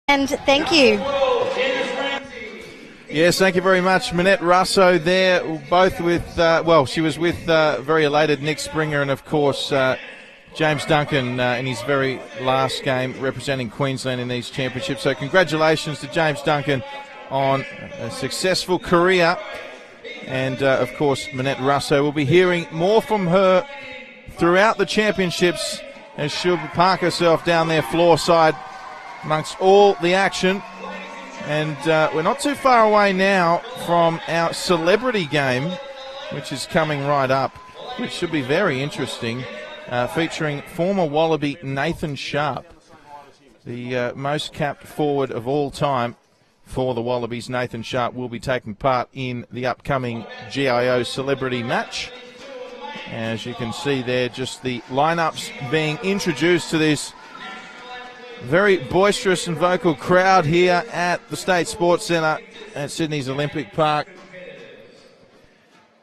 And thank you. Yes, thank you very much. Minette Russo there, both with, she was with very elated Nick Springer and, of course, James Duncan in his very last game representing Queensland in these championships. So congratulations to James Duncan on a successful career. And, of course, Minette Russo. We'll be hearing more from her throughout the championships as she'll park herself down there floor side amongst all the action. And we're not too far away now from our celebrity game, which is coming right up, which should be very interesting, featuring former Wallaby Nathan Sharpe, the most capped forward of all time for the Wallabies. Nathan Sharpe will be taking part in the upcoming GIO celebrity match. As you can see there, just the lineups being introduced to this very boisterous and vocal crowd here at the State Sports Centre at Sydney's Olympic Park.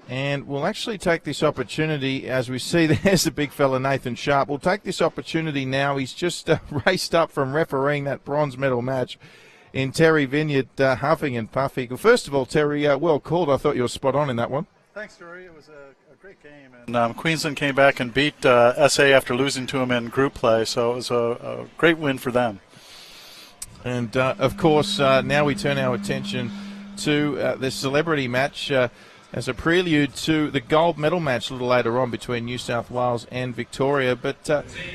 And we'll actually take this opportunity, as we see there's the big fella Nathan Sharpe. We'll take this opportunity now. He's just raced up from refereeing that bronze medal match in Terry Vineyard, huffing and puffing. Well, first of all, Terry, well called. I thought you were spot on in that one. Thanks, Rory. It was a great game. And Queensland came back and beat SA after losing to them in group play, so it was a great win for them. And, of course, now we turn our attention to the celebrity match as a prelude to the gold medal match a little later on between New South Wales and Victoria. But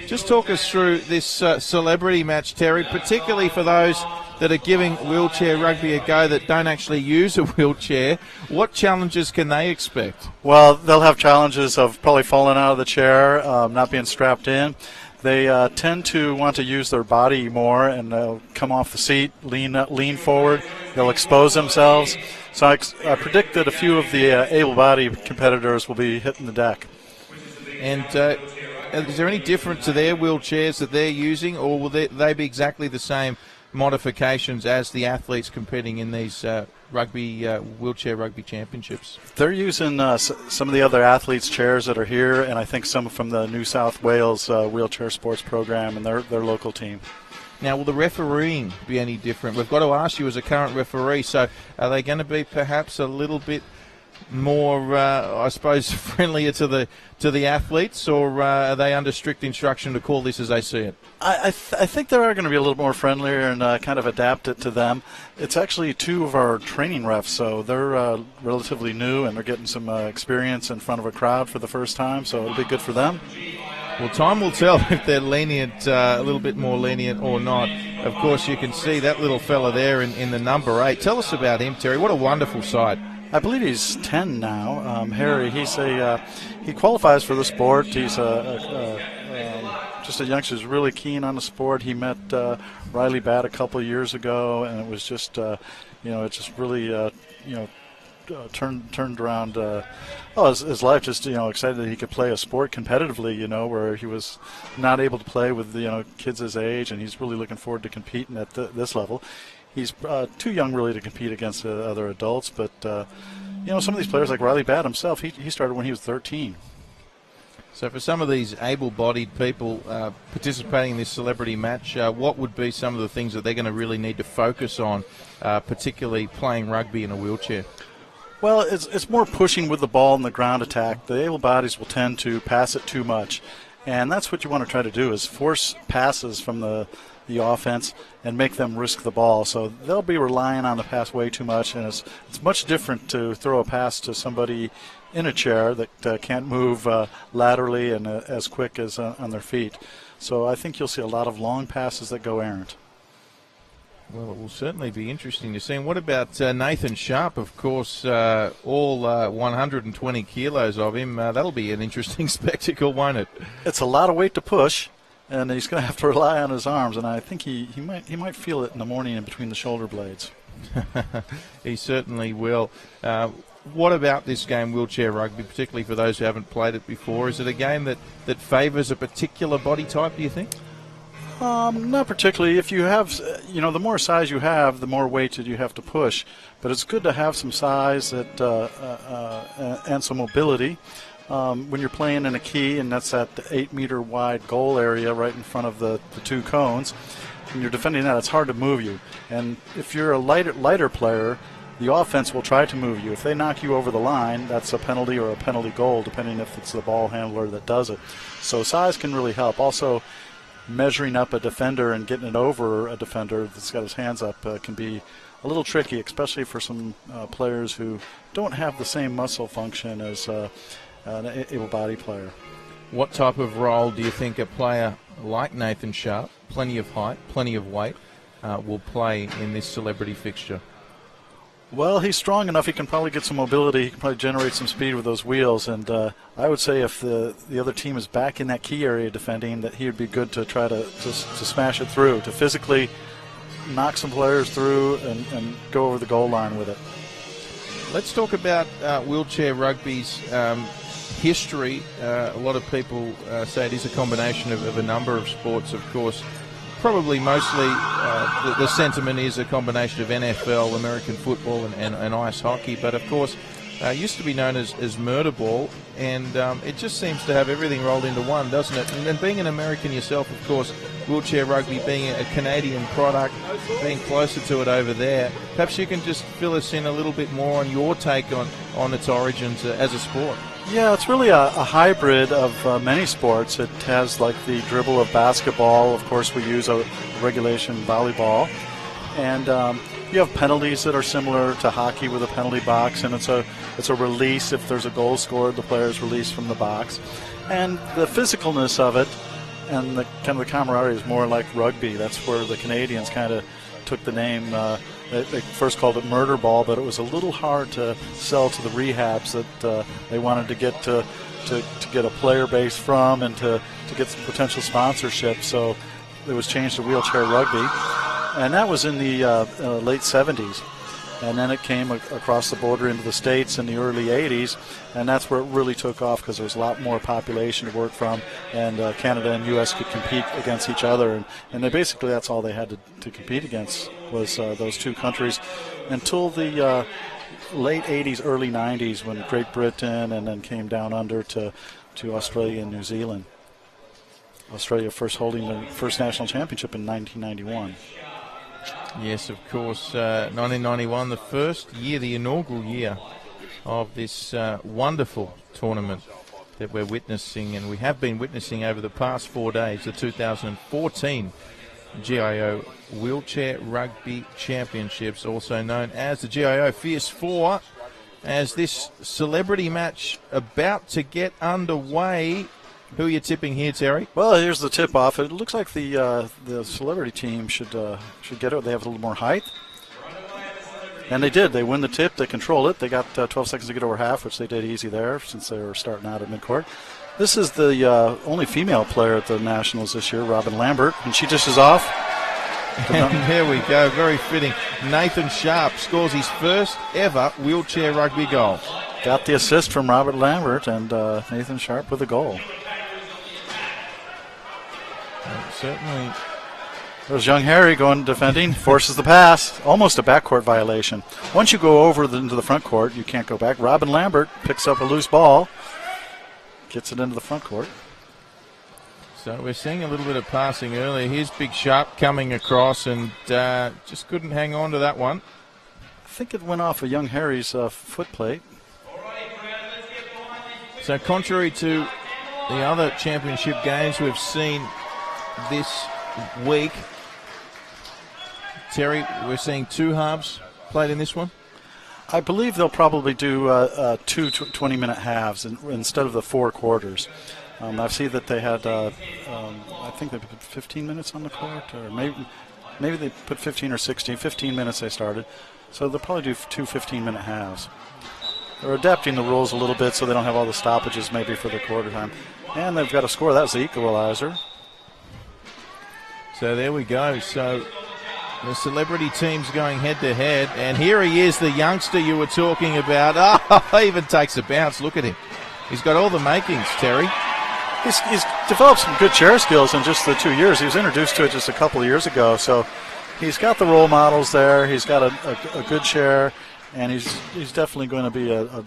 just talk us through this celebrity match, Terry, particularly for those that are giving wheelchair rugby a go that don't actually use a wheelchair. What challenges can they expect? Well, they'll have challenges of probably falling out of the chair, not being strapped in. They tend to want to use their body more, and they'll come off the seat, lean forward. They'll expose themselves. So I predict that a few of the able-bodied competitors will be hitting the deck. And is there any difference to their wheelchairs that they're using, or will they be exactly the same modifications as the athletes competing in these wheelchair rugby championships? They're using some of the other athletes' chairs that are here, and I think some from the New South Wales wheelchair sports program and their local team. Now, will the refereeing be any different? We've got to ask you as a current referee, so are they going to be perhaps a little bit more, I suppose, friendlier to the athletes, or are they under strict instruction to call this as they see it? I think they are going to be a little more friendlier and kind of adapt it to them. It's actually two of our training refs, so they're relatively new and they're getting some experience in front of a crowd for the first time, so it'll be good for them. Well, time will tell if they're lenient, a little bit more lenient or not. Of course, you can see that little fella there in the number 8. Tell us about him, Terry. What a wonderful sight. I believe he's 10 now. Harry, he qualifies for the sport. He's just a youngster who's really keen on the sport. He met Riley Batt a couple of years ago, and it was just, it just really, turned around. His life just, excited that he could play a sport competitively, where he was not able to play with, kids his age, and he's really looking forward to competing at this level. He's too young really to compete against other adults, but some of these players like Riley Batt himself, he started when he was 13. So for some of these able-bodied people participating in this celebrity match, what would be some of the things that they're going to really need to focus on, particularly playing rugby in a wheelchair? Well, it's more pushing with the ball in the ground attack. The able-bodies will tend to pass it too much, and that's what you want to try to do, is force passes from the offense and make them risk the ball. So they'll be relying on the pass way too much, and it's much different to throw a pass to somebody in a chair that can't move laterally and as quick as on their feet. So I think you'll see a lot of long passes that go errant. Well, it will certainly be interesting to see. And what about Nathan Sharpe? Of course, all 120 kilos of him. That'll be an interesting spectacle, won't it? It's a lot of weight to push, and he's going to have to rely on his arms. And I think he might feel it in the morning in between the shoulder blades. He certainly will. What about this game, wheelchair rugby, particularly for those who haven't played it before? Is it a game that favours a particular body type, do you think? Not particularly. If you have, the more size you have, the more weight that you have to push. But it's good to have some size and some mobility. When you're playing in a key, and that's at the 8-meter wide goal area right in front of the two cones, when you're defending that, it's hard to move you. And if you're a lighter player, the offense will try to move you. If they knock you over the line, that's a penalty or a penalty goal, depending if it's the ball handler that does it. So size can really help. Also, measuring up a defender and getting it over a defender that's got his hands up can be a little tricky, especially for some players who don't have the same muscle function as an able-bodied player. What type of role do you think a player like Nathan Sharpe, plenty of height, plenty of weight, will play in this celebrity fixture? Well, he's strong enough. He can probably get some mobility. He can probably generate some speed with those wheels. And I would say if the other team is back in that key area defending, that he would be good to try to smash it through, to physically knock some players through and go over the goal line with it. Let's talk about wheelchair rugby's history. A lot of people say it is a combination of a number of sports, of course. Probably mostly the sentiment is a combination of NFL, American football, and ice hockey. But, of course, used to be known as murder ball, and it just seems to have everything rolled into one, doesn't it? And then being an American yourself, of course, wheelchair rugby being a Canadian product, being closer to it over there, perhaps you can just fill us in a little bit more on your take on its origins as a sport. Yeah, it's really a hybrid of many sports. It has like the dribble of basketball. Of course, we use a regulation volleyball. And you have penalties that are similar to hockey with a penalty box, and it's a release. If there's a goal scored, the player is released from the box. And the physicalness of it and the kind of the camaraderie is more like rugby. That's where the Canadians kind of took the name. They first called it murder ball, but it was a little hard to sell to the rehabs that they wanted to get to get a player base from and to get some potential sponsorship. So it was changed to wheelchair rugby, and that was in the late 70s. And then it came across the border into the States in the early 80s, and that's where it really took off because there was a lot more population to work from, and Canada and U.S. could compete against each other. And they basically, that's all they had to compete against was those two countries until the late 80s, early 90s when Great Britain and then came down under to Australia and New Zealand. Australia first holding the first national championship in 1991. Yes, of course, 1991, the first year, the inaugural year of this wonderful tournament that we're witnessing, and we have been witnessing over the past 4 days, the 2014 GIO Wheelchair Rugby Championships, also known as the GIO Fierce Four, as this celebrity match about to get underway. Who are you tipping here, Terry? Well, here's the tip-off. It looks like the celebrity team should get it. They have a little more height. And they did. They win the tip. They control it. They got 12 seconds to get over half, which they did easy there since they were starting out at midcourt. This is the only female player at the Nationals this year, Robin Lambert, and she dishes off. And there we go. Very fitting. Nathan Sharpe scores his first ever wheelchair rugby goal. Got the assist from Robert Lambert, and Nathan Sharpe with a goal. Certainly. There's young Harry going defending, forces the pass, almost a backcourt violation. Once you go over into the front court, you can't go back. Robin Lambert picks up a loose ball, gets it into the front court. So we're seeing a little bit of passing earlier. Here's Big Sharpe coming across and just couldn't hang on to that one. I think it went off of young Harry's foot plate. So contrary to the other championship games we've seen this week, Terry, we're seeing two halves played in this one. I believe they'll probably do two 20-minute halves instead of the 4 quarters. I see that they had, I think they put 15 minutes on the court, or maybe they put 15 or 16. 15 minutes they started. So they'll probably do two 15-minute halves. They're adapting the rules a little bit so they don't have all the stoppages maybe for the quarter time. And they've got a score. That was the equalizer. So there we go. So the celebrity team's going head-to-head. And here he is, the youngster you were talking about. Oh, he even takes a bounce. Look at him. He's got all the makings, Terry. He's developed some good chair skills in just the 2 years. He was introduced to it just a couple of years ago. So he's got the role models there. He's got a good chair. And he's definitely going to be a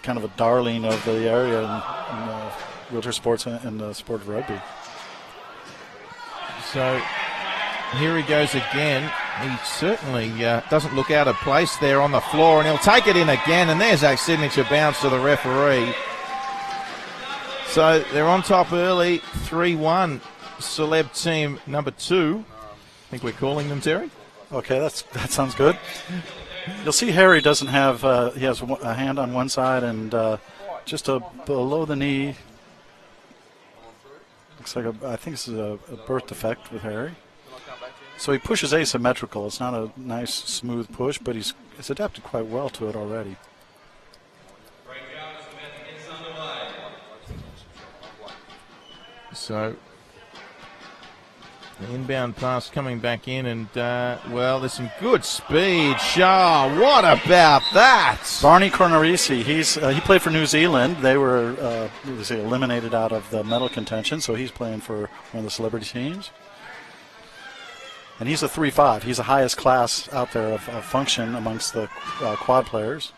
kind of a darling of the area in wheelchair sports and the sport of rugby. So here he goes again. He certainly doesn't look out of place there on the floor, and he'll take it in again, and there's a signature bounce to the referee. So they're on top early, 3-1. Celeb team number 2. I think we're calling them, Terry. Okay, that sounds good. You'll see Harry doesn't have, he has a hand on one side and just below the knee. Looks like I think this is a birth defect with Harry. So he pushes asymmetrical. It's not a nice, smooth push, but he's adapted quite well to it already. So the inbound pass coming back in, and, well, there's some good speed. Shaw, what about that? Barney Cornerisi, he played for New Zealand. They were eliminated out of the medal contention, so he's playing for one of the celebrity teams. And he's a 3-5. He's the highest class out there of function amongst the quad players.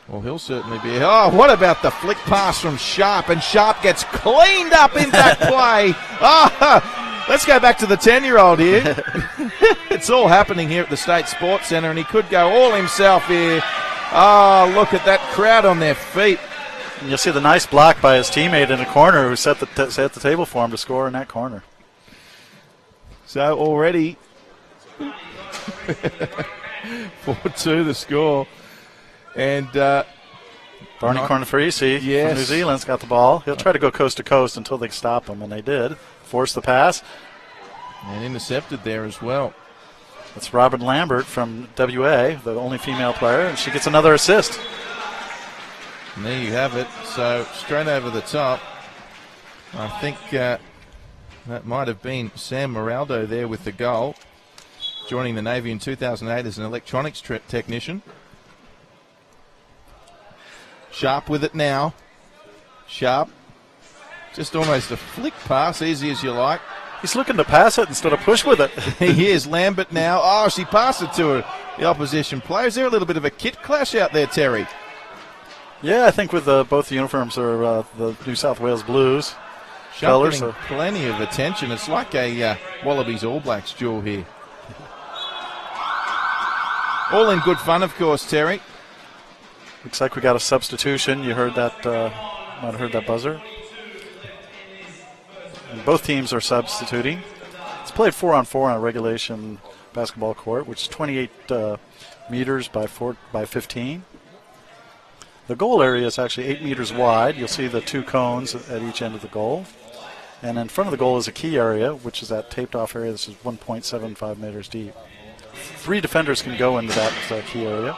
Well, he'll certainly be. Oh, what about the flick pass from Sharpe? And Sharpe gets cleaned up in that play. Oh, let's go back to the 10-year-old here. It's all happening here at the State Sports Centre, and he could go all himself here. Oh, look at that crowd on their feet. And you'll see the nice block by his teammate in the corner who set the table for him to score in that corner. So already 4-2 the score. And Barney Cornerisi from New Zealand's got the ball. He'll try to go coast to coast until they stop him, and they did. Force the pass. And intercepted there as well. That's Robin Lambert from WA, the only female player, and she gets another assist. And there you have it. So straight over the top. I think that might have been Sam Moraldo there with the goal. Joining the Navy in 2008 as an electronics technician. Sharpe with it now. Sharpe. Just almost a flick pass, easy as you like. He's looking to pass it instead of push with it. He is. Lambert now. Oh, she passed it to the opposition player. Is there a little bit of a kit clash out there, Terry? Yeah, I think with both the uniforms are the New South Wales Blues. Sharpe getting plenty of attention. It's like a Wallabies All Blacks duel here. All in good fun, of course, Terry. Looks like we got a substitution. You heard that, might have heard that buzzer. And both teams are substituting. It's played 4-on-4 on a regulation basketball court, which is 28 meters by 15. The goal area is actually 8 meters wide. You'll see the 2 cones at each end of the goal. And in front of the goal is a key area, which is that taped off area. This is 1.75 meters deep. 3 defenders can go into that key area.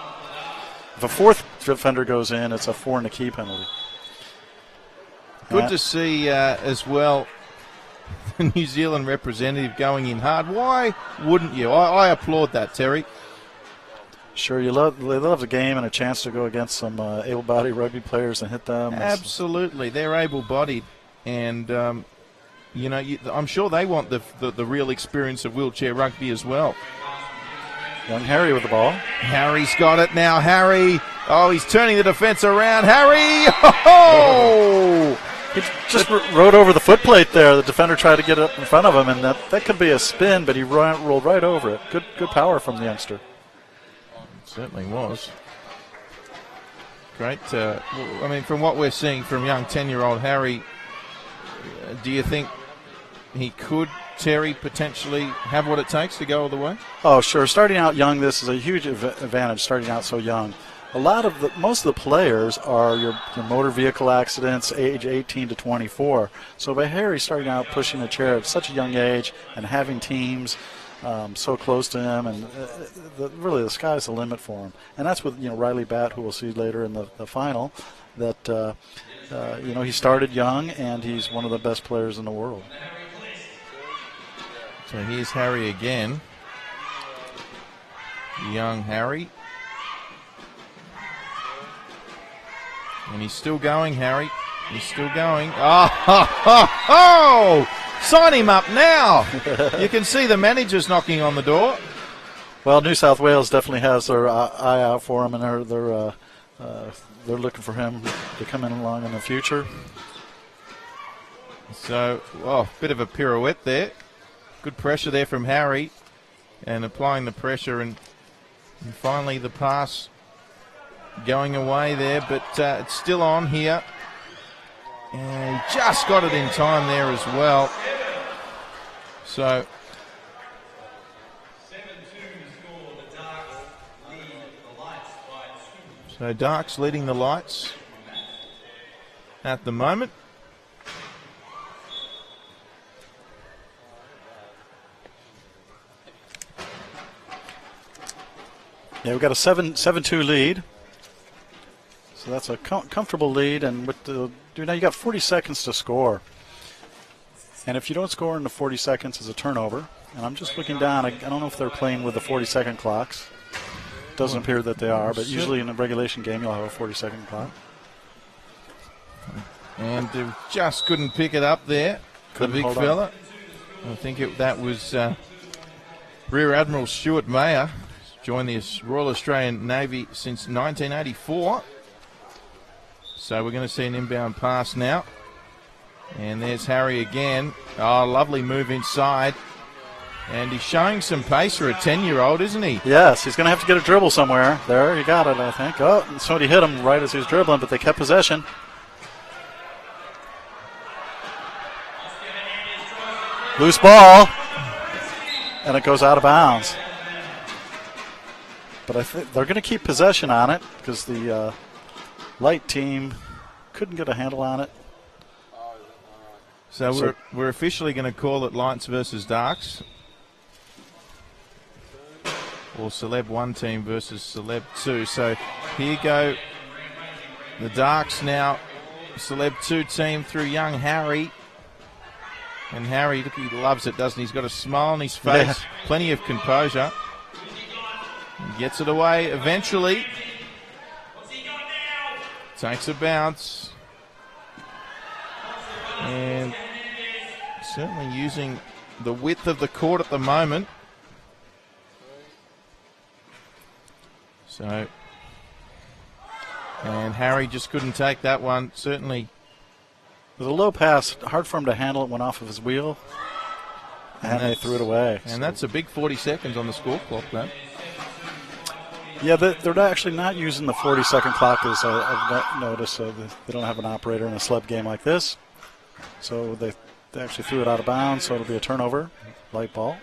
If a 4th defender goes in, it's a 4 and a key penalty. Good to see as well the New Zealand representative going in hard. Why wouldn't you? I applaud that, Terry. Sure, they love the game and a chance to go against some able-bodied rugby players and hit them. Absolutely, they're able-bodied, and I'm sure they want the real experience of wheelchair rugby as well. Young Harry with the ball. Harry's got it now. Harry. Oh, he's turning the defense around. Harry. Oh! He just rode over the foot plate there. The defender tried to get up in front of him, and that could be a spin, but he rolled right over it. Good power from the youngster. It certainly was. Great. From what we're seeing from young 10-year-old Harry, do you think he could, Terry, potentially have what it takes to go all the way? Oh, sure. Starting out young, this is a huge advantage, starting out so young. Most of the players are your motor vehicle accidents, age 18 to 24. So by Harry starting out pushing a chair at such a young age and having teams so close to him, and really the sky's the limit for him. And that's with Riley Batt, who we'll see later in the final, that he started young and he's one of the best players in the world. So here's Harry again. Young Harry. And he's still going, Harry. He's still going. Oh! Sign him up now. You can see the managers knocking on the door. Well, New South Wales definitely has their eye out for him, and they're looking for him to come in along in the future. So, bit of a pirouette there. Good pressure there from Harry, and applying the pressure, and finally the pass going away there, but it's still on here. And he just got it in time there as well. So Darks leading the Lights at the moment. Yeah, we've got a 7-2 lead. So that's a comfortable lead, and with now you got 40 seconds to score. And if you don't score in the 40 seconds, it's a turnover. And I'm just looking down. I don't know if they're playing with the 40-second clocks. Doesn't appear that they are, but usually in a regulation game you'll have a 40-second clock. And just couldn't pick it up there, the big fella. I think that was Rear Admiral Stuart Mayer. Joined the Royal Australian Navy since 1984. So we're going to see an inbound pass now. And there's Harry again. Oh, lovely move inside. And he's showing some pace for a 10-year-old, isn't he? Yes, he's going to have to get a dribble somewhere. There, he got it, I think. Oh, somebody hit him right as he was dribbling, but they kept possession. Loose ball. And it goes out of bounds. But I think they're going to keep possession on it because the Light team couldn't get a handle on it. So we're officially going to call it Lights versus Darks. Or Celeb 1 team versus Celeb 2. So here you go. The Darks now, Celeb 2 team through young Harry. And Harry, look, he loves it, doesn't he? He's got a smile on his face, plenty of composure. He gets it away eventually. Takes a bounce. And certainly using the width of the court at the moment. So, and Harry just couldn't take that one, certainly. It was a low pass, hard for him to handle it, went off of his wheel, and they threw it away. And that's a big 40 seconds on the score clock, though. Yeah, they're actually not using the 40-second clock, as I've noticed. They don't have an operator in a Celeb game like this. So they actually threw it out of bounds, so it'll be a turnover, light ball.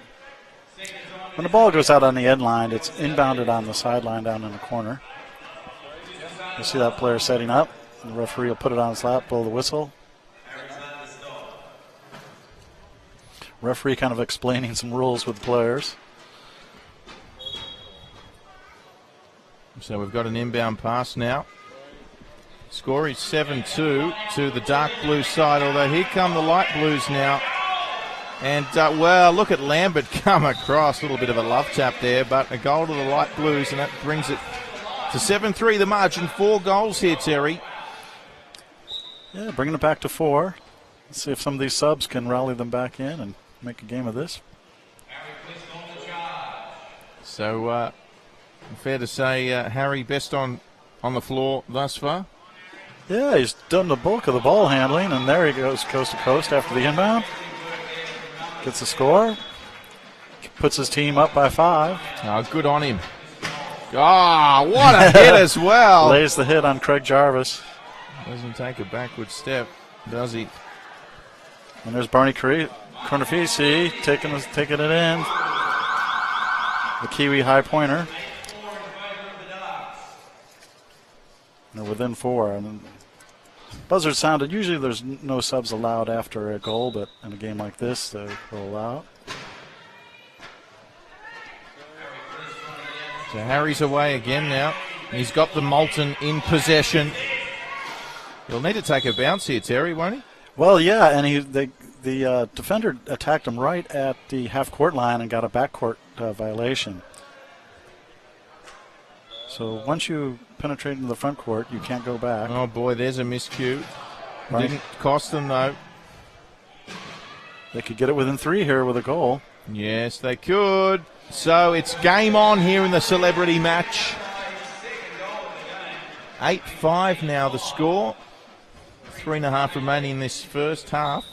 When the ball goes out on the end line, it's inbounded on the sideline down in the corner. You'll see that player setting up. The referee will put it on his lap, blow the whistle. Referee kind of explaining some rules with the players. So we've got an inbound pass now. Score is 7-2 to the dark blue side, although here come the light blues now. And, well, look at Lambert come across. A little bit of a love tap there, but a goal to the light blues, and that brings it to 7-3, the margin. 4 goals here, Terry. Yeah, bringing it back to 4. Let's see if some of these subs can rally them back in and make a game of this. So, fair to say, Harry best on the floor thus far. Yeah, he's done the bulk of the ball handling, and there he goes coast to coast after the inbound. Gets a score. Puts his team up by 5. Oh, good on him. Oh, what a hit as well. Lays the hit on Craig Jarvis. Doesn't take a backward step, does he? And there's Barney Cornefisi taking it in. The Kiwi high pointer. They're within 4. And buzzer sounded. Usually there's no subs allowed after a goal, but in a game like this, they will allow. So Harry's away again now. He's got the Moulton in possession. He'll need to take a bounce here, Terry, won't he? Well, yeah, and the defender attacked him right at the half-court line and got a backcourt violation. So once you penetrate into the front court, you can't go back. Oh, boy, there's a miscue. Right. Didn't cost them, though. They could get it within 3 here with a goal. Yes, they could. So it's game on here in the celebrity match. 8-5 now the score. 3.5 remaining in this first half.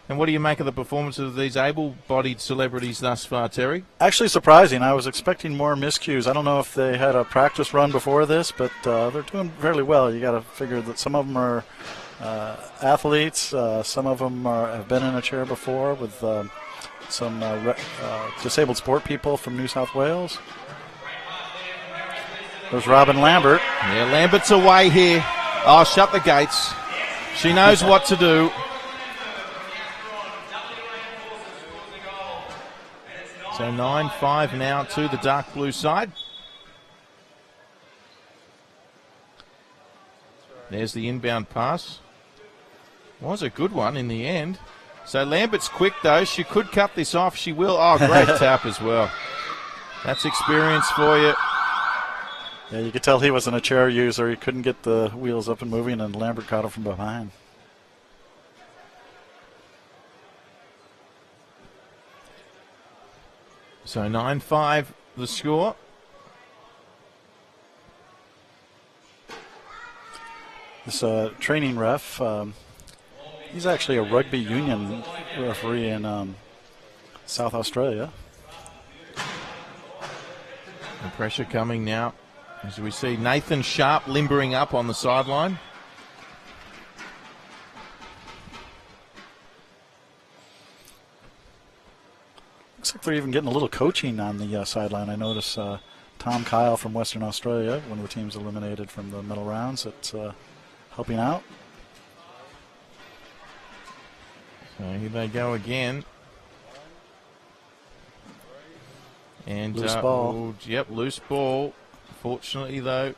And what do you make of the performance of these able-bodied celebrities thus far, Terry? Actually surprising. I was expecting more miscues. I don't know if they had a practice run before this, but they're doing fairly well. You got to figure that some of them are athletes. Some of them have been in a chair before with some disabled sport people from New South Wales. There's Robin Lambert. Yeah, Lambert's away here. Oh, shut the gates. She knows what to do. So 9-5 now to the dark blue side. There's the inbound pass. Was a good one in the end. So Lambert's quick though. She could cut this off. She will. Oh, great tap as well. That's experience for you. Yeah, you could tell he wasn't a chair user. He couldn't get the wheels up and moving, and Lambert caught him from behind. So 9-5 the score. This training ref, he's actually a rugby union referee in South Australia. The pressure coming now as we see Nathan Sharpe limbering up on the sideline. Looks like they're even getting a little coaching on the sideline. I notice Tom Kyle from Western Australia, one of the teams eliminated from the medal rounds, that's helping out. So here they go again. And loose ball. Yep, loose ball. Fortunately, though,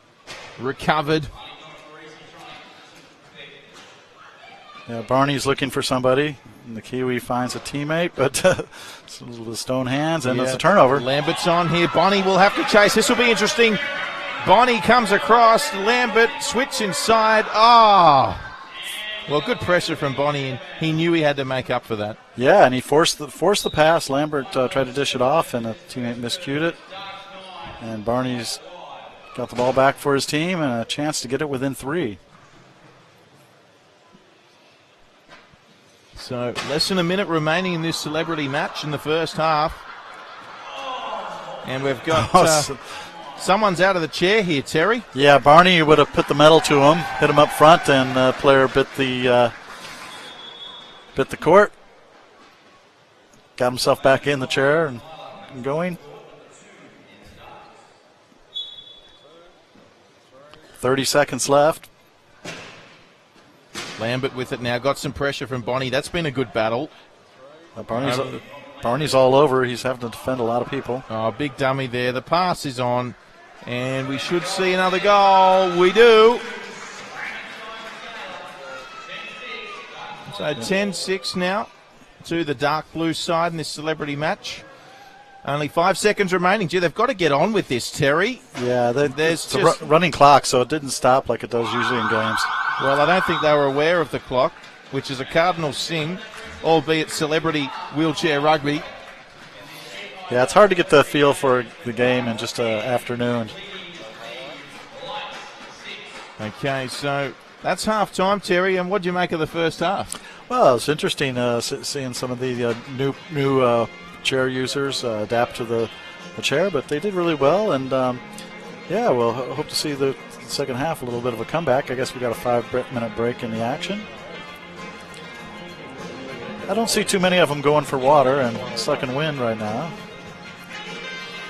recovered. Yeah, Barney's looking for somebody. And the Kiwi finds a teammate, but the stone hands, and it's a turnover. Lambert's on here. Bonnie will have to chase. This will be interesting. Bonnie comes across. Lambert, switch inside. Oh! Well, good pressure from Bonnie, and he knew he had to make up for that. Yeah, and he forced the pass. Lambert tried to dish it off, and a teammate miscued it. And Barney's got the ball back for his team and a chance to get it within 3. So less than a minute remaining in this celebrity match in the first half. And we've got someone's out of the chair here, Terry. Yeah, Barney would have put the medal to him, hit him up front, and the player bit the court. Got himself back in the chair and going. 30 seconds left. Lambert with it now. Got some pressure from Bonnie. That's been a good battle. Barney's all over. He's having to defend a lot of people. Oh, big dummy there. The pass is on. And we should see another goal. We do. So 10-6 now to the dark blue side in this celebrity match. Only 5 seconds remaining. Gee, they've got to get on with this, Terry. Yeah, it's a running clock, so it didn't stop like it does usually in games. Well, I don't think they were aware of the clock, which is a cardinal sin, albeit celebrity wheelchair rugby. Yeah, it's hard to get the feel for the game in just an afternoon. Okay, so that's half time, Terry, and what do you make of the first half? Well, it's interesting seeing some of the new chair users adapt to the chair, but they did really well, and yeah, we'll hope to see the second half a little bit of a comeback. I guess we got a 5-minute break in the action. I don't see too many of them going for water and sucking wind right now.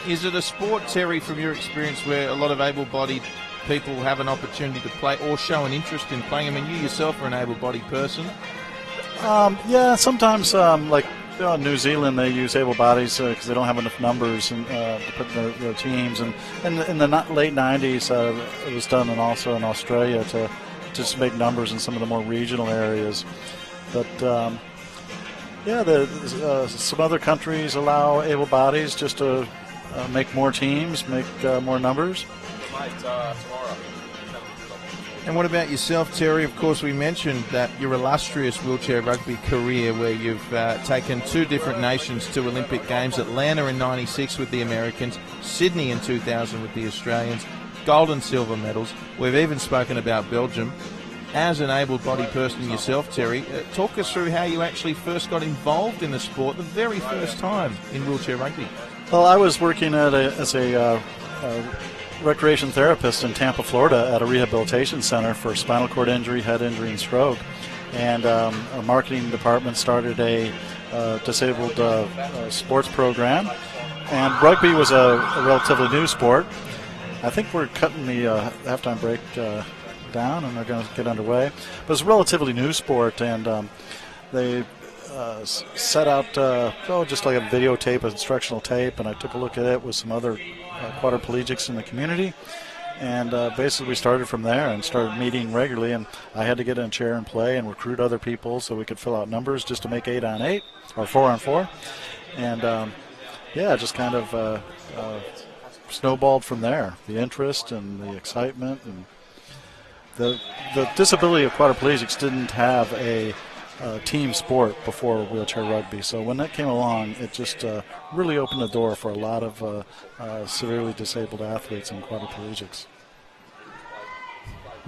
Is it a sport, Terry, from your experience, where a lot of able-bodied people have an opportunity to play or show an interest in playing? I mean, you yourself are an able-bodied person. Yeah, sometimes like New Zealand, they use able bodies because they don't have enough numbers to put in their teams. And in the late 90s, it was done and also in Australia to just make numbers in some of the more regional areas. But yeah, some other countries allow able bodies just to make more teams, make more numbers. And what about yourself, Terry? Of course, we mentioned that your illustrious wheelchair rugby career, where you've taken 2 different nations to Olympic Games, Atlanta in '96 with the Americans, Sydney in 2000 with the Australians, gold and silver medals. We've even spoken about Belgium. as an able-bodied person yourself, Terry, talk us through how you actually first got involved in the sport the very first time in wheelchair rugby. Well, I was working as a recreation therapist in Tampa, Florida at a rehabilitation center for spinal cord injury, head injury, and stroke. And our marketing department started a disabled sports program. And rugby was a relatively new sport. I think we're cutting the halftime break down and they're going to get underway. But it's a relatively new sport, and they set out just like a videotape, instructional tape, and I took a look at it with some other quadriplegics in the community. And basically we started from there and started meeting regularly, and I had to get in a chair and play and recruit other people so we could fill out numbers just to make 8-on-8 or 4-on-4. And just kind of snowballed from there, the interest and the excitement. And the disability of quadriplegics didn't have a team sport before wheelchair rugby, so when that came along, it just really opened the door for a lot of severely disabled athletes and quadriplegics.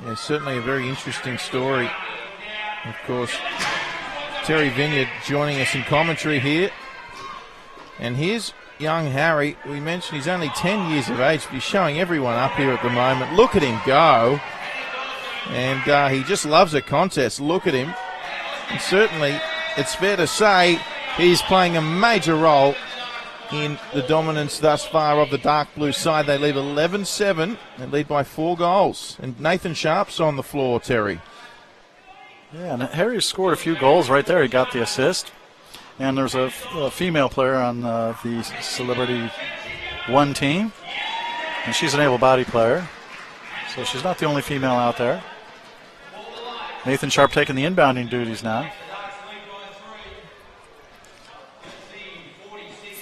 Yeah, certainly a very interesting story. Of course, Terry Vineyard joining us in commentary here. And here's young Harry. We mentioned he's only 10 years of age, but he's showing everyone up here at the moment. Look at him go. And he just loves a contest. Look at him. And certainly, it's fair to say he's playing a major role in the dominance thus far of the dark blue side. They lead 11-7. They lead by 4 goals. And Nathan Sharpe's on the floor, Terry. Yeah, and Harry scored a few goals right there. He got the assist. And there's a female player on the Celebrity 1 team. And she's an able-bodied player. So she's not the only female out there. Nathan Sharpe taking the inbounding duties now.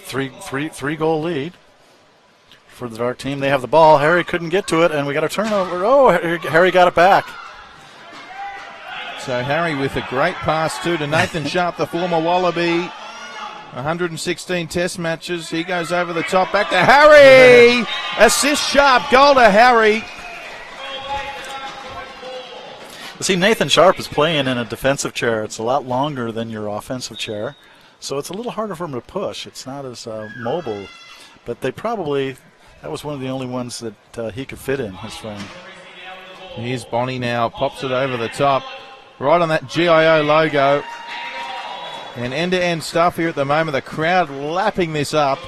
Three goal lead for the dark team. They have the ball. Harry couldn't get to it, and we got a turnover. Oh, Harry got it back. So Harry with a great pass to Nathan Sharpe, the former Wallaby. 116 test matches. He goes over the top. Back to Harry. Assist Sharpe. Goal to Harry. See, Nathan Sharpe is playing in a defensive chair. It's a lot longer than your offensive chair, so it's a little harder for him to push. It's not as mobile, but that was one of the only ones that he could fit in, his friend. Here's Bonnie now, pops it over the top, right on that GIO logo. And end-to-end stuff here at the moment. The crowd lapping this up.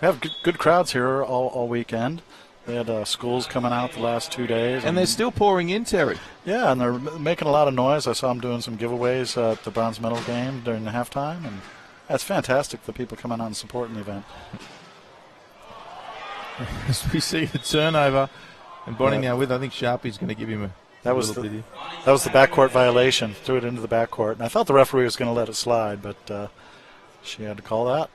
We have good crowds here all weekend. They had schools coming out the last 2 days. And they're still pouring in, Terry. Yeah, and they're making a lot of noise. I saw them doing some giveaways at the bronze medal game during the halftime. And that's fantastic, the people coming out and supporting the event. As we see the turnover. And Bonnie now with, I think Sharpie's going to give him that was the backcourt violation. Threw it into the backcourt. And I thought the referee was going to let it slide, but she had to call that.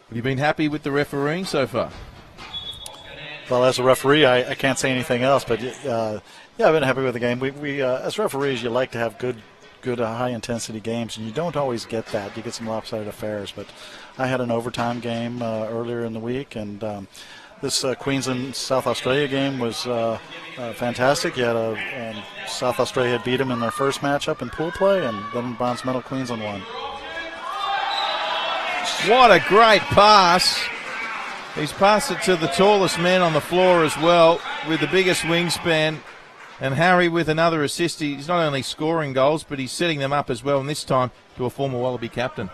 Have you been happy with the refereeing so far? Well, as a referee, I can't say anything else, but I've been happy with the game. We as referees, you like to have good high-intensity games, and you don't always get that. You get some lopsided affairs, but I had an overtime game earlier in the week, and this Queensland South Australia game was fantastic. You had South Australia had beat them in their first matchup in pool play, and then bronze medal Queensland won. What a great pass. He's passed it to the tallest man on the floor as well, with the biggest wingspan. And Harry with another assist. He's not only scoring goals, but he's setting them up as well, and this time to a former Wallaby captain.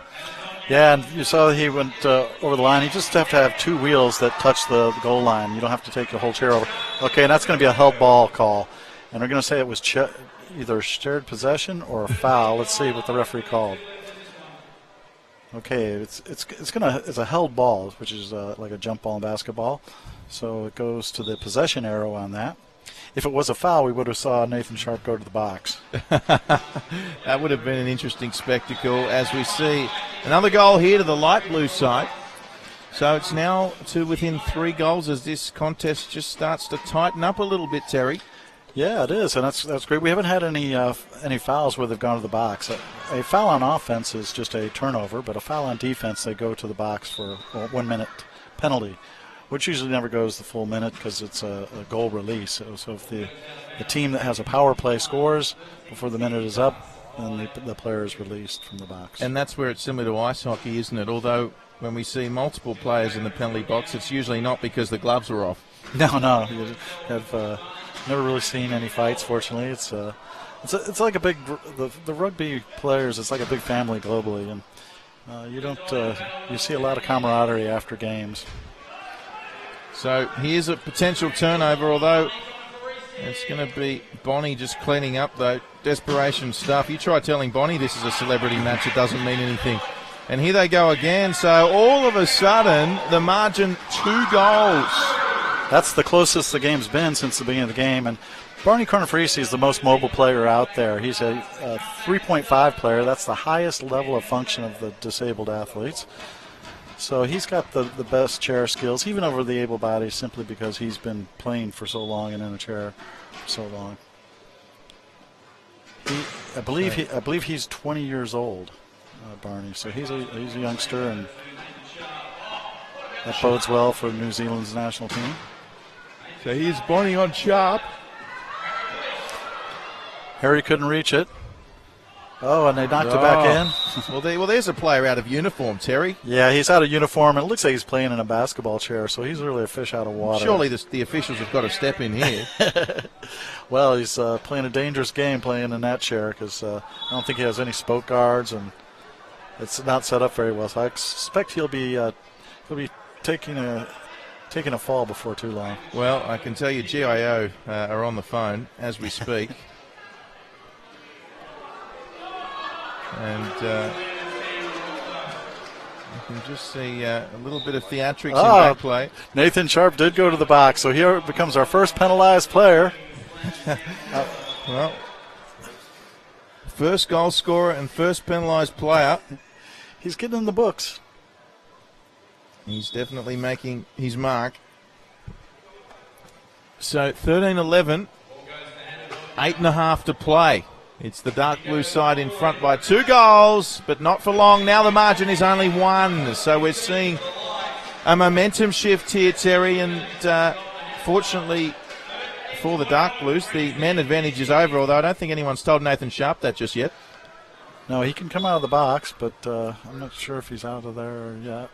Yeah, and you saw he went over the line. You just have to have 2 wheels that touch the goal line. You don't have to take the whole chair over. Okay, and that's going to be a held ball call. And they're going to say it was either shared possession or a foul. Let's see what the referee called. Okay, it's a held ball, which is like a jump ball in basketball. So it goes to the possession arrow on that. If it was a foul, we would have saw Nathan Sharpe go to the box. That would have been an interesting spectacle as we see another goal here to the light blue side. So it's now to within 3 goals as this contest just starts to tighten up a little bit, Terry. Yeah, it is, and that's great. We haven't had any fouls where they've gone to the box. A foul on offense is just a turnover, but a foul on defense, they go to the box for a 1-minute penalty. which usually never goes the full minute because it's a goal release. So if the team that has a power play scores before the minute is up, then the player is released from the box. And that's where it's similar to ice hockey, isn't it? Although when we see multiple players in the penalty box, it's usually not because the gloves are off. No. You have never really seen any fights, fortunately. It's like a big the rugby players. It's like a big family globally, and you see a lot of camaraderie after games. So here's a potential turnover, although it's going to be Bonnie just cleaning up, though. Desperation stuff. You try telling Bonnie this is a celebrity match, it doesn't mean anything. And here they go again. So all of a sudden, the margin 2 goals. That's the closest the game's been since the beginning of the game. And Barney Cornefrisi is the most mobile player out there. He's a 3.5 player. That's the highest level of function of the disabled athletes. So he's got the best chair skills, even over the able bodies, simply because he's been playing for so long and in a chair for so long. I believe he's 20 years old, Barney. So he's a youngster, and that bodes well for New Zealand's national team. So here's Bonnie on Sharpe. Harry couldn't reach it. Oh, and they knocked it back in. Well, there's a player out of uniform, Terry. Yeah, he's out of uniform, and it looks like he's playing in a basketball chair, so he's really a fish out of water. Surely the officials have got to step in here. Well, he's playing a dangerous game playing in that chair because I don't think he has any spoke guards, and it's not set up very well. So I suspect he'll be taking a fall before too long. Well, I can tell you GIO are on the phone as we speak. And you can just see a little bit of theatrics in back play. Nathan Sharpe did go to the box, so here becomes our first penalized player. Well, first goal scorer and first penalised player. He's getting in the books. He's definitely making his mark. So 13-11, 8.5 to play. It's the dark blue side in front by 2 goals, but not for long. Now the margin is only 1. So we're seeing a momentum shift here, Terry, and fortunately for the dark blues, the man advantage is over, although I don't think anyone's told Nathan Sharpe that just yet. No, he can come out of the box, but I'm not sure if he's out of there yet.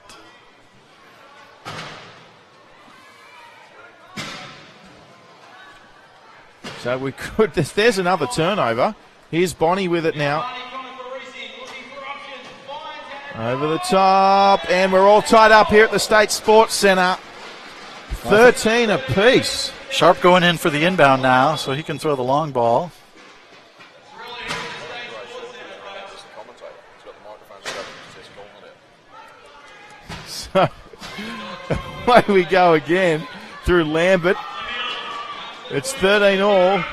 So we could, there's another turnover. Here's Bonnie with it now. Over the top, and we're all tied up here at the State Sports Centre. 13 apiece. Sharpe going in for the inbound now, so he can throw the long ball. So, away we go again through Lambert. It's 13-all,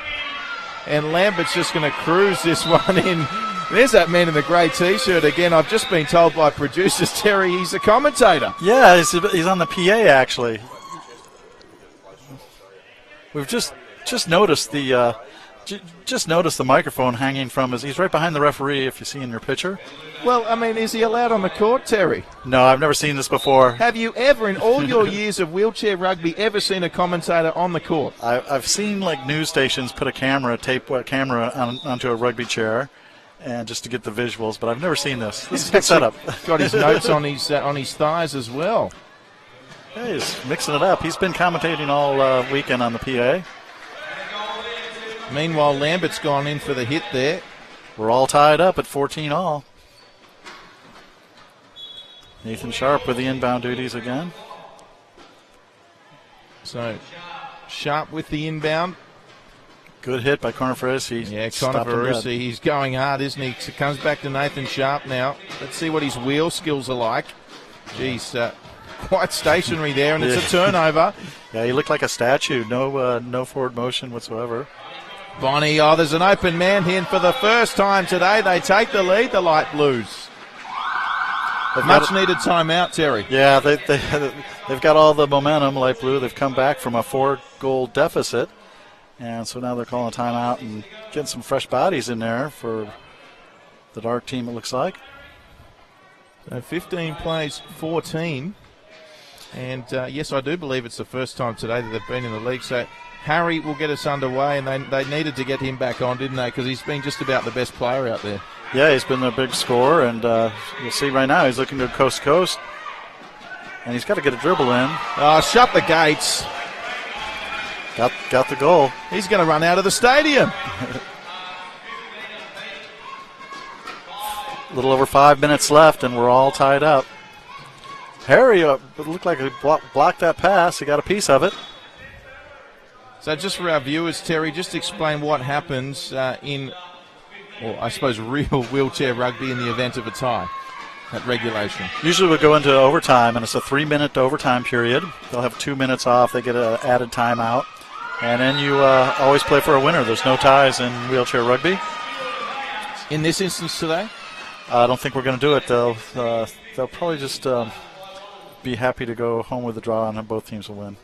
and Lambert's just going to cruise this one in. There's that man in the grey T-shirt again. I've just been told by producers, Terry, he's a commentator. Yeah, he's on the PA, actually. We've just noticed the microphone hanging from his. He's right behind the referee, if you see in your picture. Well, I mean, is he allowed on the court, Terry? No, I've never seen this before. Have you ever, in all your years of wheelchair rugby, ever seen a commentator on the court? I've seen like news stations put a tape camera onto a rugby chair, and just to get the visuals. But I've never seen this. This is a good setup. Got his notes on his thighs as well. Yeah, he's mixing it up. He's been commentating all weekend on the PA. Meanwhile, Lambert's gone in for the hit there. We're all tied up at 14-all. Nathan Sharpe with the inbound duties again. So, Sharpe with the inbound. Good hit by Cornefrisi. Yeah, Cornefrisi, he's going hard, isn't he? So comes back to Nathan Sharpe now. Let's see what his wheel skills are like. Geez, quite stationary there, and it's a turnover. Yeah, he looked like a statue. No forward motion whatsoever. Bonnie, there's an open man here, and for the first time today, they take the lead, the Light Blues. Much needed timeout, Terry. Yeah, they've got all the momentum, Light Blue. They've come back from a 4-goal deficit, and so now they're calling a timeout and getting some fresh bodies in there for the dark team, it looks like. So 15 plays 14. And, yes, I do believe it's the first time today that they've been in the league. So Harry will get us underway, and they needed to get him back on, didn't they? Because he's been just about the best player out there. Yeah, he's been a big scorer, and you'll see right now he's looking to coast to coast. And he's got to get a dribble in. Shut the gates. Got the goal. He's going to run out of the stadium. A little over 5 minutes left, and we're all tied up. Harry, it looked like he blocked that pass. He got a piece of it. So just for our viewers, Terry, just explain what happens in, well, I suppose, real wheelchair rugby in the event of a tie at regulation. Usually we'll go into overtime, and it's a 3-minute overtime period. They'll have 2 minutes off. They get an added timeout. And then you always play for a winner. There's no ties in wheelchair rugby. In this instance today? I don't think we're going to do it. They'll probably just be happy to go home with a draw, and both teams will win.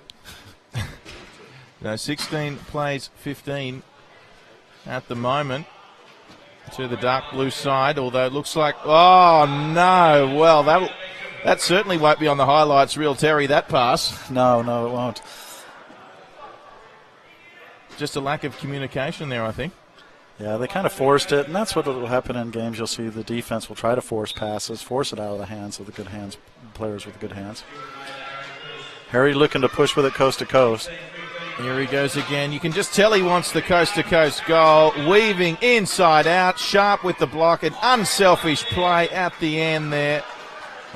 No, 16 plays 15 at the moment to the dark blue side, although it looks like, oh no, well that certainly won't be on the highlights reel, Terry, that pass. No, it won't. Just a lack of communication there, I think. Yeah, they kind of forced it, and that's what will happen in games. You'll see the defense will try to force passes, force it out of the hands of the good hands, players with good hands. Harry looking to push with it coast to coast. Here he goes again. You can just tell he wants the coast-to-coast goal. Weaving inside out. Sharpe with the block. An unselfish play at the end there.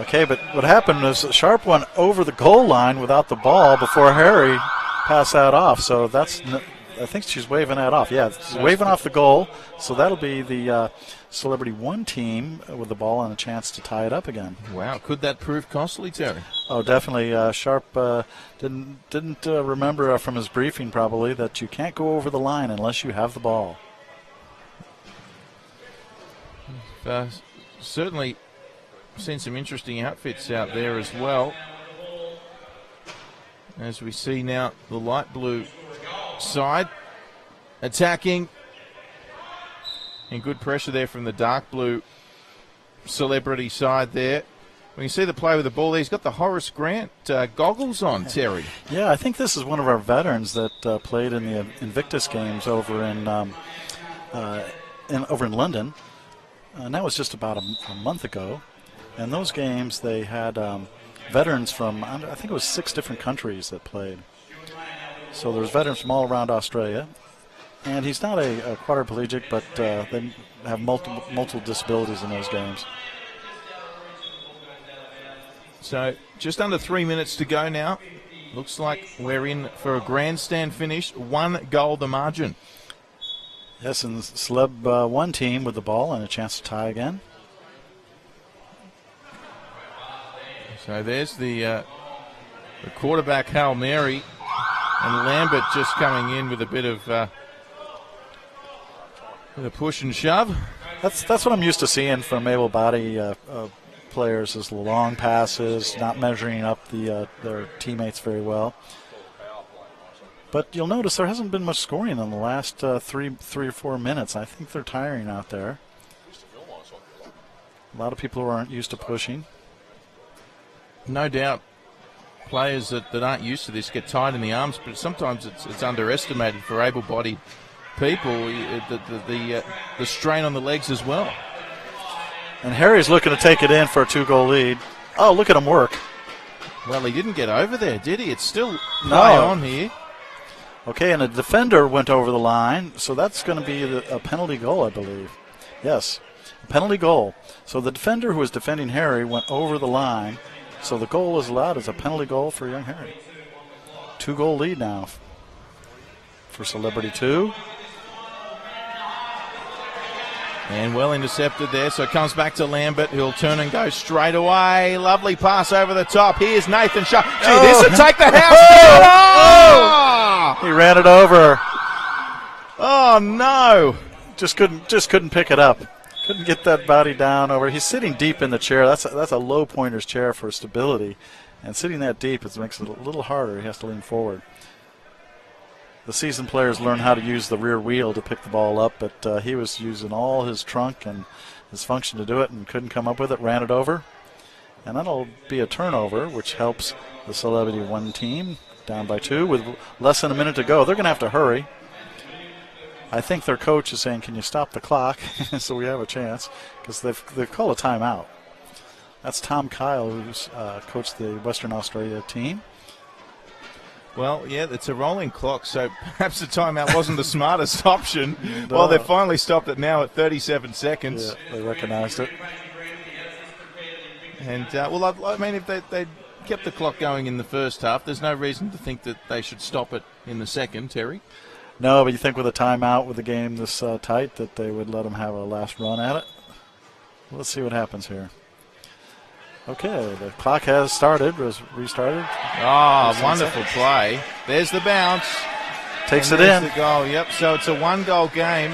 Okay, but what happened is Sharpe went over the goal line without the ball before Harry passed that off. So I think she's waving that off. Yeah, she's waving off the goal. So that'll be the Celebrity 1 team with the ball and a chance to tie it up again. Wow, could that prove costly, Terry? Oh, definitely. Sharpe didn't remember from his briefing probably that you can't go over the line unless you have the ball. Certainly seen some interesting outfits out there as well. As we see now the light blue side attacking. And good pressure there from the dark blue Celebrity side there. When you see the play with the ball there, he's got the Horace Grant goggles on, Terry. Yeah, I think this is one of our veterans that played in the Invictus games over in London. And that was just about a month ago. And those games, they had veterans from, I think it was 6 different countries that played. So there's veterans from all around Australia. And he's not a quadriplegic, but they have multiple disabilities in those games. So just under 3 minutes to go now. Looks like we're in for a grandstand finish. 1 goal the margin. Yes, and the Celeb 1 team with the ball and a chance to tie again. So there's the quarterback Hail Mary, and Lambert just coming in with a bit of with a push and shove. That's what I'm used to seeing from able-bodied players, is long passes, not measuring up their teammates very well. But you'll notice there hasn't been much scoring in the last 3 or 4 minutes. I think they're tiring out there. A lot of people who aren't used to pushing. No doubt players that aren't used to this get tied in the arms, but sometimes it's underestimated for able-bodied people, the strain on the legs as well. And Harry's looking to take it in for a 2-goal lead. Oh, look at him work. Well, he didn't get over there, did he? It's still high on here. Okay, and a defender went over the line, so that's going to be a penalty goal, I believe. Yes, a penalty goal. So the defender who was defending Harry went over the line, so the goal is allowed as a penalty goal for young Harry. 2-goal lead now for Celebrity 2. And well intercepted there, so it comes back to Lambert, who'll turn and go straight away. Lovely pass over the top. Here's Nathan Sharpe. Gee, this will take the house. He ran it over. Oh, no. Just couldn't pick it up. Couldn't get that body down over. He's sitting deep in the chair. That's a low pointer's chair for stability. And sitting that deep, it makes it a little harder. He has to lean forward. The seasoned players learn how to use the rear wheel to pick the ball up, but he was using all his trunk and his function to do it and couldn't come up with it, ran it over. And that'll be a turnover, which helps the Celebrity 1 team down by 2 with less than a minute to go. They're going to have to hurry. I think their coach is saying, can you stop the clock so we have a chance, because they've called a timeout. That's Tom Kyle, who's coached the Western Australia team. Well, yeah, it's a rolling clock, so perhaps the timeout wasn't the smartest option. No. Well, they've finally stopped it now at 37 seconds. Yeah, they recognized it. And, well, I mean, if they kept the clock going in the first half, there's no reason to think that they should stop it in the second, Terry. No, but you think with a timeout with the game this tight that they would let them have a last run at it? Let's see what happens here. Okay, the clock has started, was restarted. Oh, wonderful play. There's the bounce. Takes it in. The goal, yep. So it's a 1-goal game.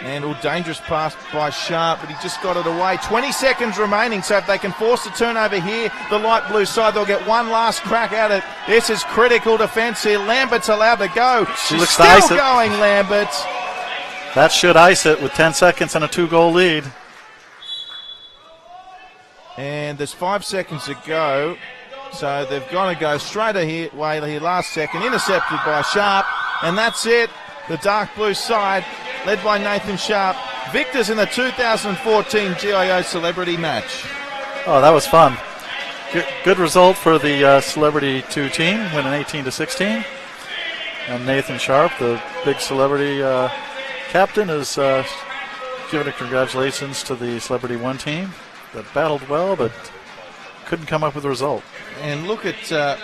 And a dangerous pass by Sharpe, but he just got it away. 20 seconds remaining, so if they can force the turnover here, the light blue side, they'll get one last crack at it. This is critical defence here. Lambert's allowed to go. She's still going, Lambert. That should ice it with 10 seconds and a 2-goal lead. And there's 5 seconds to go, so they've got to go straight away here last second. Intercepted by Sharpe, and that's it. The dark blue side, led by Nathan Sharpe, victors in the 2014 GIO Celebrity match. Oh, that was fun. Good result for the Celebrity 2 team, winning 18-16. And Nathan Sharpe, the big Celebrity captain, is giving a congratulations to the Celebrity 1 team that battled well but couldn't come up with a result. And look at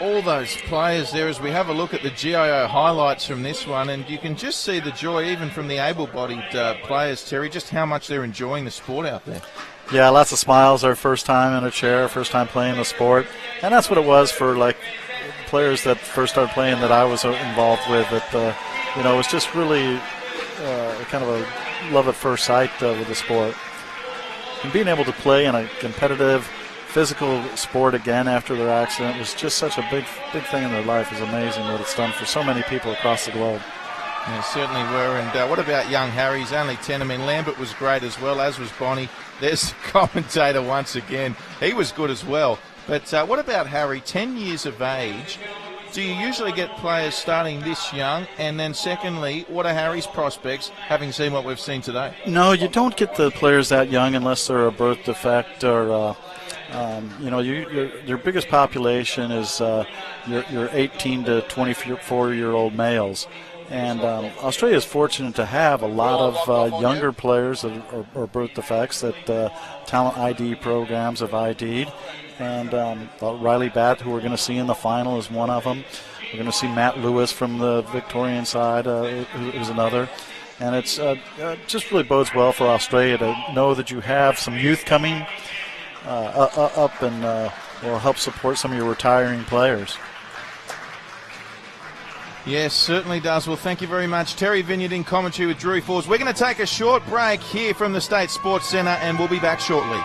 all those players there as we have a look at the GIO highlights from this one, and you can just see the joy even from the able-bodied players, Terry, just how much they're enjoying the sport out there. Yeah, lots of smiles. Their first time in a chair, first time playing the sport, and that's what it was for like players that first started playing that I was involved with. That it was just really kind of a love at first sight with the sport. And being able to play in a competitive, physical sport again after their accident was just such a big thing in their life. It's amazing what it's done for so many people across the globe. Yeah, certainly were. And what about young Harry? He's only 10. I mean, Lambert was great as well, as was Bonnie. There's the commentator once again. He was good as well. But what about Harry? 10 years of age. Do you usually get players starting this young? And then secondly, what are Harry's prospects, having seen what we've seen today? No, you don't get the players that young unless they're a birth defect or, your biggest population is your 18 to 24-year-old males. And Australia is fortunate to have a lot of younger players or birth defects that talent ID programs have ID'd. And Riley Batt, who we're going to see in the final, is one of them. We're going to see Matt Lewis from the Victorian side, who's another. And it's just really bodes well for Australia to know that you have some youth coming up and will help support some of your retiring players. Yes, certainly does. Well, thank you very much. Terry Vineyard in commentary with Drew Forbes. We're going to take a short break here from the State Sports Centre, and we'll be back shortly.